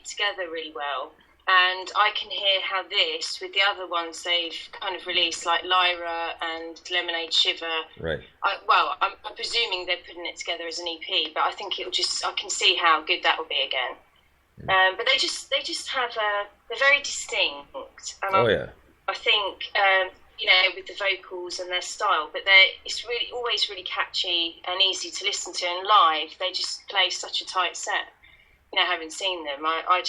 together really well. And I can hear how this, with the other ones they've kind of released, like Lyra and Lemonade Shiver. Right. I'm presuming they're putting it together as an EP, but I think I can see how good that will be again. But they just have they're very distinct. And I think, with the vocals and their style, but it's really always really catchy and easy to listen to. And live, they just play such a tight set. I haven't seen them. I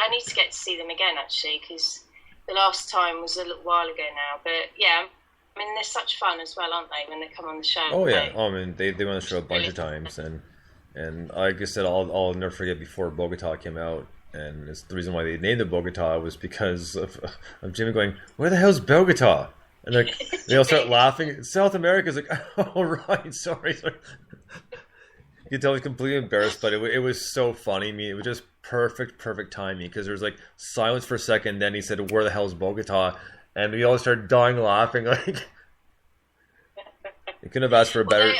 need to get to see them again, actually, because the last time was a little while ago now. But yeah, I mean, they're such fun as well, aren't they, when they come on the show? Oh yeah, I mean, they went on the show a bunch of times, and like I said, I'll never forget before Bogota came out, and it's the reason why they named it Bogota was because of Jimmy going, "Where the hell's Bogota?" And they all start laughing. South America's like, "Oh right, sorry." You could tell he's completely embarrassed, but it was so funny. I mean, it was just perfect timing, because there was like silence for a second. Then he said, "Where the hell is Bogota?" And we all started dying laughing. Like, you couldn't have asked for a better.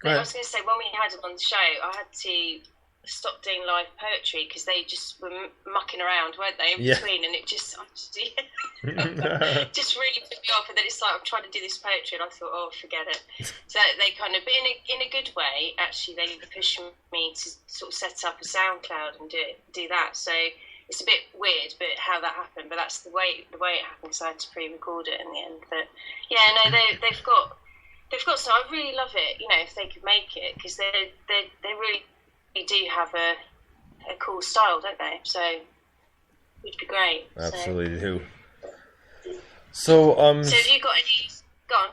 I was going to say, when we had him on the show, I had to stop doing live poetry because they just were mucking around, weren't they, in between, and it just really put me off. And then it's like, I'm trying to do this poetry, and I thought, oh, forget it. So they kind of, but in a good way, actually, they pushed me to sort of set up a SoundCloud and do that. So it's a bit weird, but how that happened. But that's the way it happened. So I had to pre-record it in the end. But yeah, no, they've got some. I really love it. If they could make it, because they really do have a cool style, don't they? So it'd be great. Absolutely do. So so have you got any? Go on.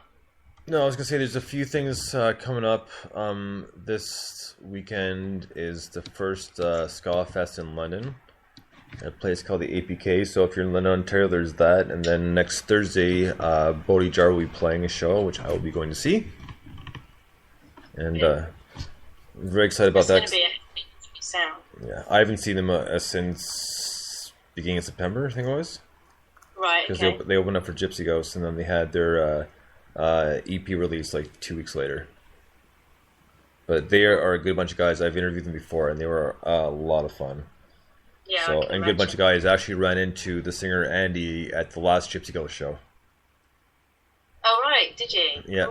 No, I was gonna say there's a few things coming up. This weekend is the first Ska Fest in London, at a place called the APK. So if you're in London, Ontario, there's that. And then next Thursday, Bodhi Jar will be playing a show, which I will be going to see. And I'm very excited about that. It's going to be a sound. Yeah, I haven't seen them since beginning of September, I think it was. Right, because they opened up for Gypsy Ghost, and then they had their EP release like 2 weeks later. But they are a good bunch of guys. I've interviewed them before, and they were a lot of fun. Yeah, so, and a good bunch of guys. Actually ran into the singer Andy at the last Gypsy Ghost show. Oh right, did you? Yeah.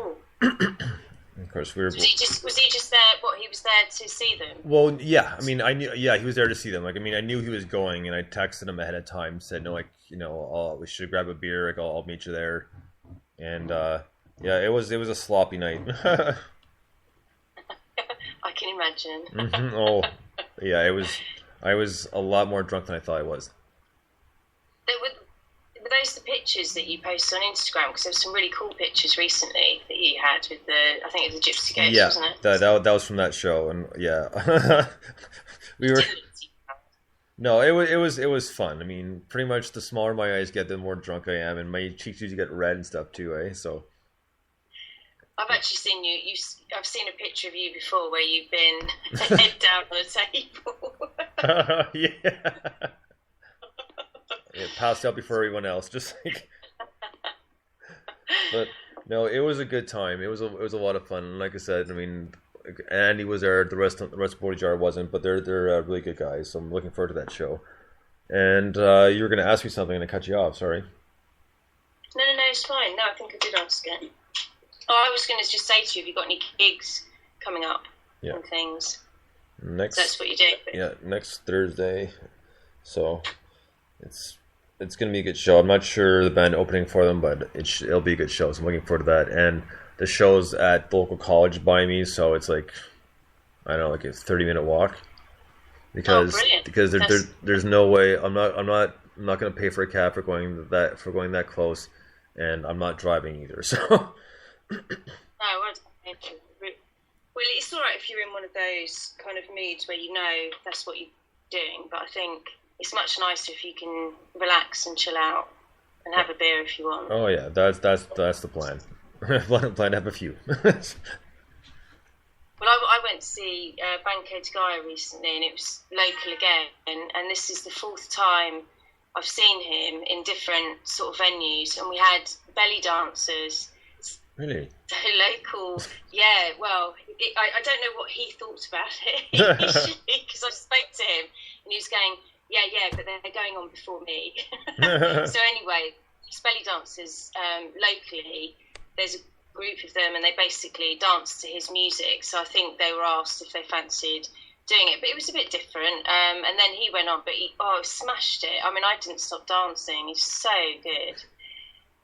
Of course, we were. Was he just there? What, he was there to see them? Well, yeah. I mean, I knew. Yeah, he was there to see them. Like, I mean, I knew he was going, and I texted him ahead of time. Said, no, like, we should grab a beer. Like, I'll meet you there. And yeah, it was a sloppy night. I can imagine. Mm-hmm. Oh, yeah. I was a lot more drunk than I thought I was. Were those the pictures that you posted on Instagram? Because there were some really cool pictures recently that you had with I think it was the Gypsy Ghost, wasn't it? that was from that show, and yeah, we were. No, it was fun. I mean, pretty much the smaller my eyes get, the more drunk I am, and my cheeks usually get red and stuff too, eh? So. I've actually seen you. I've seen a picture of you before where you've been head down on a table. Yeah. Yeah, passed out before everyone else, just like. But no, it was a good time. It was a lot of fun. And like I said, I mean, Andy was there. The rest of Bodhi Jar wasn't, but they're really good guys. So I'm looking forward to that show. And you were going to ask me something, and I cut you off. Sorry. No, it's fine. No, I think I did ask it. Oh, I was going to just say to you, have you got any gigs coming up and things? So that's what you do. Yeah, next Thursday. So it's going to be a good show. I'm not sure the band opening for them, but it'll be a good show. So I'm looking forward to that. And the show's at the local college by me, so it's like, I don't know, like a 30-minute walk. Because there's no way I'm not going to pay for a cab for going that close, and I'm not driving either. So. No, well, it's all right if you're in one of those kind of moods where that's what you're doing, but I think it's much nicer if you can relax and chill out and have a beer if you want. Oh yeah, that's the plan. plan to have a few. Well, I went to see Banter recently, and it was local again, and this is the fourth time I've seen him in different sort of venues, and we had belly dancers. Really? So local, yeah. Well, I don't know what he thought about it because I spoke to him, he was going, yeah, but they're going on before me. So anyway, these belly dancers, locally, there's a group of them, and they basically dance to his music. So I think they were asked if they fancied doing it, but it was a bit different. And then he went on, but he smashed it. I mean, I didn't stop dancing. He's so good.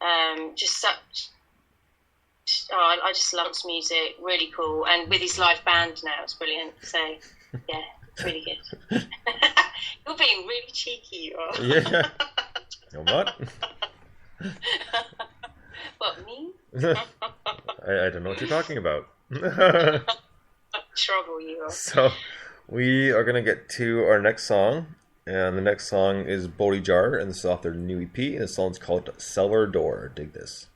I just love his music. Really cool, and with his live band now, it's brilliant. So yeah, it's really good. You're being really cheeky, you are. Yeah. What? What, me? I don't know what you're talking about. Trouble you are. So we are going to get to our next song, and the next song is Bodhi Jar, and this is off their new EP, and the song's called Cellar Door. Dig this.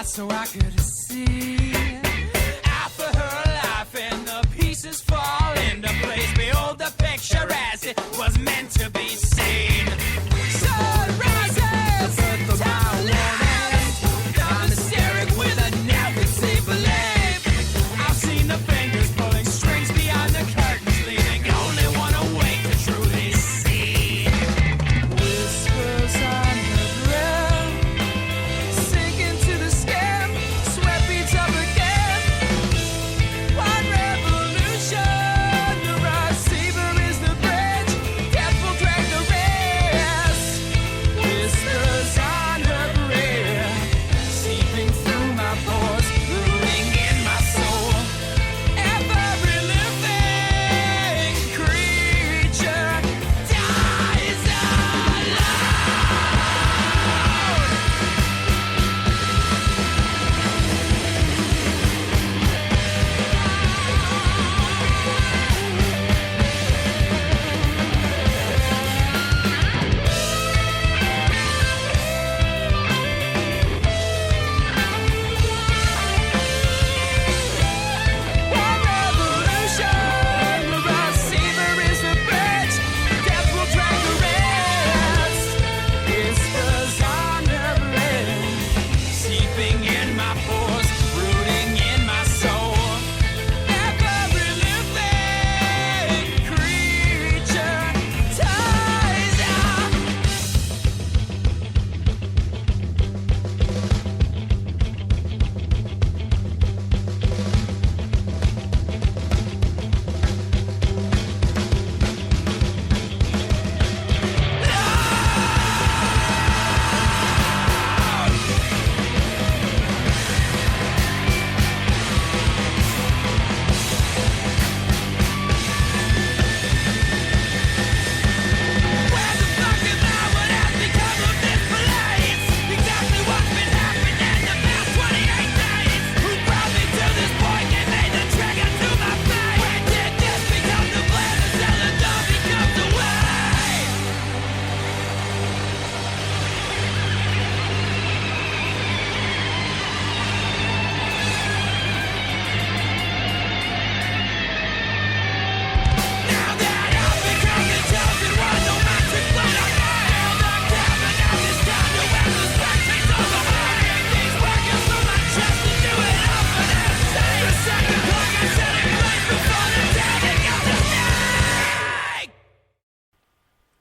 So I could see after her life and the pieces fall into place. Behold the picture as it was meant to be seen. Sun rises, the town ends. I'm hysteric with a now conceivable belief. I've seen the fingers pulling strings behind the curtains, leaving only one awake to truly see. Whispers on the ground, sinking to the sky. Sweat beats up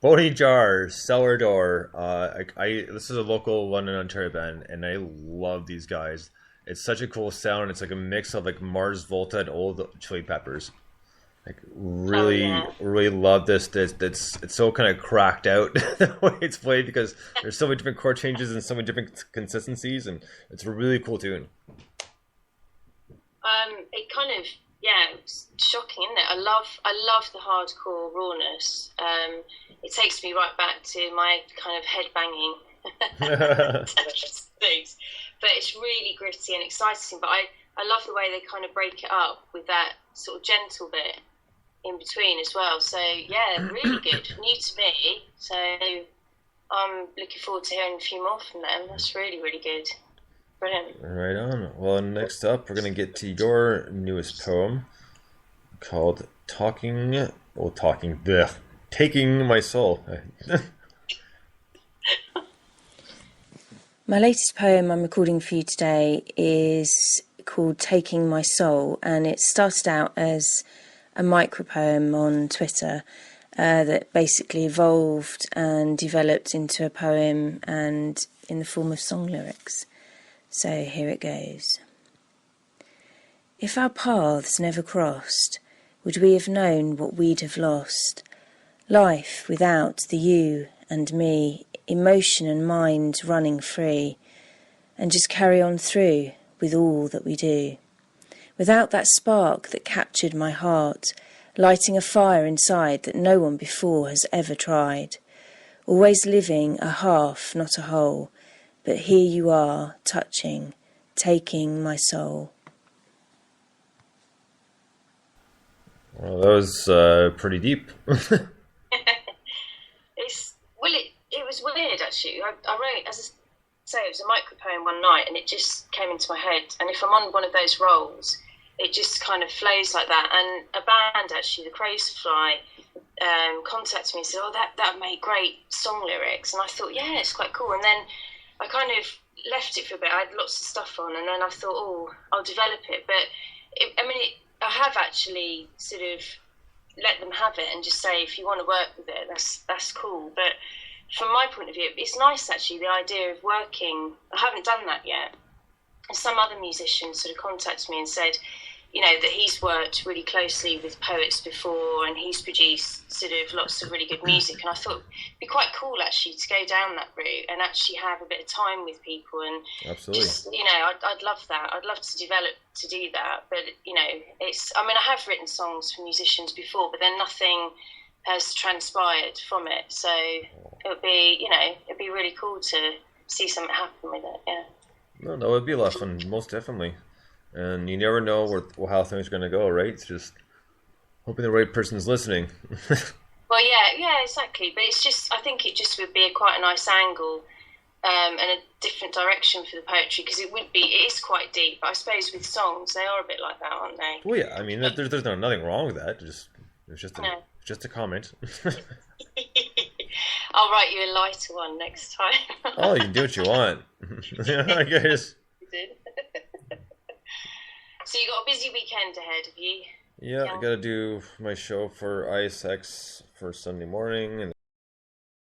Bony Jar, Cellar Door. This is a local London, Ontario band, and I love these guys. It's such a cool sound. It's like a mix of like Mars Volta and old Chili Peppers. Like really love this. It's so kind of cracked out the way it's played because there's so many different chord changes and so many different consistencies, and it's a really cool tune. It kind of it's shocking, isn't it? I love the hardcore rawness. It takes me right back to my kind of head banging things, but it's really gritty and exciting. But I love the way they kind of break it up with that sort of gentle bit in between as well. So yeah, really good. New to me, so I'm looking forward to hearing a few more from them. That's really, really good. Brilliant. Right on. Well, next up, we're going to get to your newest poem called Taking My Soul. My latest poem I'm recording for you today is called Taking My Soul, and it started out as a micropoem on Twitter that basically evolved and developed into a poem and in the form of song lyrics. So here it goes. If our paths never crossed, would we have known what we'd have lost? Life without the you and me, emotion and mind running free, and just carry on through with all that we do. Without that spark that captured my heart, lighting a fire inside that no one before has ever tried. Always living a half, not a whole, but here you are, touching, taking my soul. Well, that was pretty deep. It was weird actually. I wrote, as I say, it was a micropoem one night, and it just came into my head. And if I'm on one of those rolls, it just kind of flows like that. And a band actually, the Crows Fly, contacted me and said, "Oh, that made great song lyrics." And I thought, yeah, it's quite cool. And then I kind of left it for a bit. I had lots of stuff on, and then I thought, oh, I'll develop it. But I have actually sort of let them have it and just say, if you want to work with it, that's cool. But from my point of view, it's nice actually, the idea of working. I haven't done that yet. And some other musicians sort of contacted me and said, that he's worked really closely with poets before, and he's produced sort of lots of really good music. And I thought it'd be quite cool actually to go down that route and actually have a bit of time with people. And absolutely, just, I'd love that. I'd love to develop to do that. But I have written songs for musicians before, but then nothing has transpired from it. So it'd be really cool to see something happen with it. Yeah. No, that would be a lot of fun, most definitely. And you never know how things are going to go, right? It's just hoping the right person's listening. Well, yeah, exactly. But it's just, I think it just would be quite a nice angle and a different direction for the poetry, because it is quite deep. But I suppose with songs, they are a bit like that, aren't they? Well, yeah. I mean, there's nothing wrong with that. It's just a comment. I'll write you a lighter one next time. Oh, you can do what you want. I guess. You did. So you got a busy weekend ahead, have you? Yeah, I got to do my show for ISX for Sunday morning, and